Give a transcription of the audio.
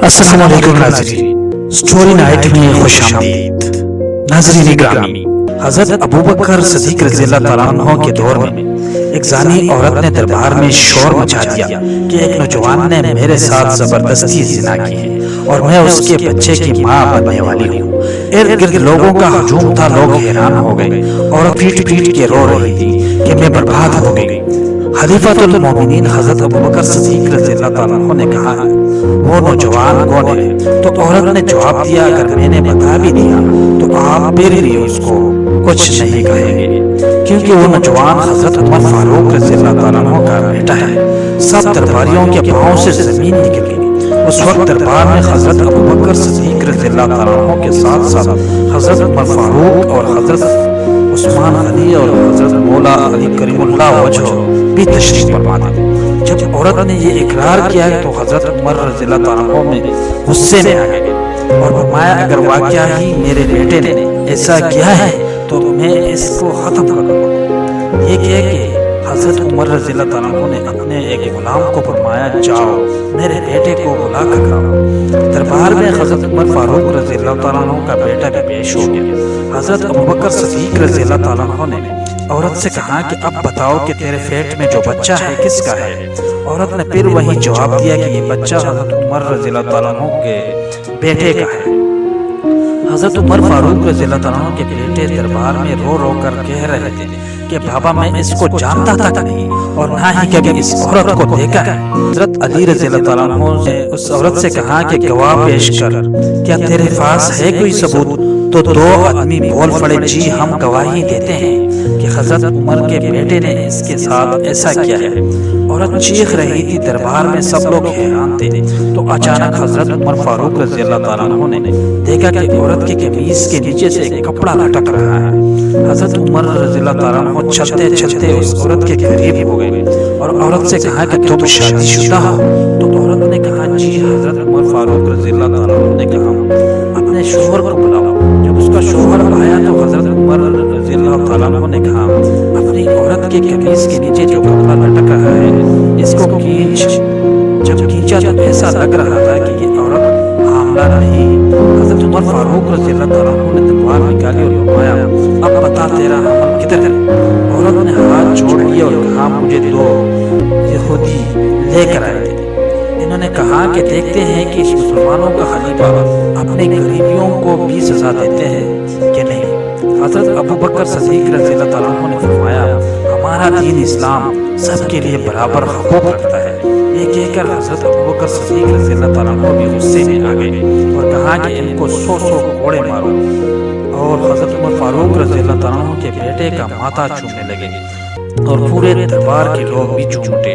السلام علیکم ناظرین، سٹوری نائٹ میں خوش آمدید۔ ناظرین گرامی، حضرت ابوبکر صدیق رضی اللہ تعالیٰ عنہ کے دور میں ایک زانی عورت نے دربار میں شور مچا دیا کہ ایک نوجوان نے میرے ساتھ زبردستی زنا کی ہے اور میں اس کے بچے کی ماں بننے والی ہوں۔ ارد گرد لوگوں کا ہجوم تھا، لوگ حیران ہو گئے اور پیٹ پیٹ کے رو رہی تھی کہ میں برباد ہو گئی۔ خلیفۃ المومنین حضرت ابوبکر صدیق رضی اللہ تعالیٰ عنہ نے کہا، وہ نوجوان کون ہے؟ تو عورت نے جواب دیا، اگر میں نے بتا بھی دیا تو آپ میرے لیے اس کو کچھ نہیں کہیں گے، کیونکہ وہ نوجوان حضرت عمر فاروق رضی اللہ تعالیٰ عنہ کا بیٹا ہے۔ سب درباریوں کے پاؤں سے زمین نکل گئی۔ اس وقت دربار میں حضرت ابوبکر صدیق رضی اللہ تعالیٰ عنہ کے ساتھ ساتھ حضرت عمر فاروق اور حضرت عثمان غنی اور حضرت مولا علی کریم اللہ وجہ بھی تشریف فرما تھے۔ جب عورت نے یہ اقرار کیا تو حضرت عمر رضی اللہ تعالیٰ عنہ میں غصے میں آ گئے اور فرمایا، اگر واقعہ ہی میرے بیٹے نے ایسا کیا ہے تو میں اس کو ختم کر دوں گا۔ یہ کہہ کے حضرت عمر رضی اللہ تعالیٰ عنہ نے اپنے ایک غلام کو فرمایا، جاؤ میرے بیٹے کو بلا کر لاؤ۔ دربار میں حضرت عمر فاروق رضی اللہ تعالیٰ عنہ کا بیٹا بھی پیش ہو گیا۔ حضرت ابوبکر صدیق رضی اللہ تعالیٰ عنہ نے عورت سے کہا کہ اب بتاؤ کہ تیرے پیٹ میں جو بچہ ہے کس کا ہے؟ عورت نے پھر وہی جواب دیا کہ یہ بچہ حضرت عمر رضی اللہ تعالیٰ عنہ کے بیٹے کا ہے۔ حضرت عمر فاروق رضی اللہ تعالیٰ عنہ کے بیٹے دربار میں رو رو کر کہہ رہے تھے کہ بابا میں اس کو جانتا تک نہیں اور نہ ہی کبھی اس عورت کو دیکھا ہے۔ حضرت علی رضی اللہ تعالیٰ عنہ نے اس عورت سے کہا کہ گواہ پیش کر، کیا تیرے پاس ہے کوئی ثبوت؟ تو دو آدمی بول پڑے، جی ہم گواہی دیتے ہیں کہ حضرت عمر کے بیٹے نے اس کے ساتھ ایسا کیا ہے۔ عورت چیخ رہی تھی، دربار میں سب لوگ حیران تھے۔ تو اچانک حضرت عمر فاروق رضی اللہ تعالیٰ عنہ نے دیکھا کہ عورت کی قمیص کے نیچے سے ایک کپڑا لٹک رہا ہے۔ حضرت عمر رضی اللہ تعالیٰ عنہ چلتے چلتے اس عورت کے قریب ہو گئے اور عورت سے کہا کہ تم شادی شدہ ہو؟ تو عورت نے کہا، جی۔ حضرت عمر فاروق رضی اللہ تعالیٰ عنہ نے کہا، اپنے شوہر کو بلاؤ۔ جب اس کا شوہر آیا تو حضرت عمر رضی اللہ تعالیٰ عنہ نے کہا، اپنی عورت کے قمیص کے نیچے جو کپڑا لٹک رہا ہے اس کو کھینچ۔ جب کھینچا تو ایسا لگ رہا تھا کہ یہ عورت حاملہ نہیں۔ حضرت عمر فاروق رضی اللہ تعالیٰ عنہ نے تلوار نکالی اور فرمایا، اب بتا تیرا حمل کدھر ہے؟ عورت نے ہاتھ چھوڑ لیا اور کہا، مجھے دو یہودی لے کر آئے تھے۔ انہوں نے کہا کہ دیکھتے ہیں کہ اس مسلمانوں کا خلیفہ اپنے غریبیوں کو بھی سزا دیتے ہیں کہ نہیں۔ حضرت ابوبکر صدیق رضی اللہ تعالیٰ عنہ نے فرمایا، ہمارا دین اسلام سب کے لیے برابر حقوق رکھتا ہے۔ یہ کہہ کر حضرت ابوبکر صدیق رضی اللہ تعالیٰ عنہ بھی غصے میں آ گئے اور کہا کہ ان کو 100 کوڑے مارو، اور حضرت عمر فاروق رضی اللہ تعالیٰ عنہ کے بیٹے کا ماتھا چومنے لگے اور پورے دربار کے لوگ بھی چوم اٹھے۔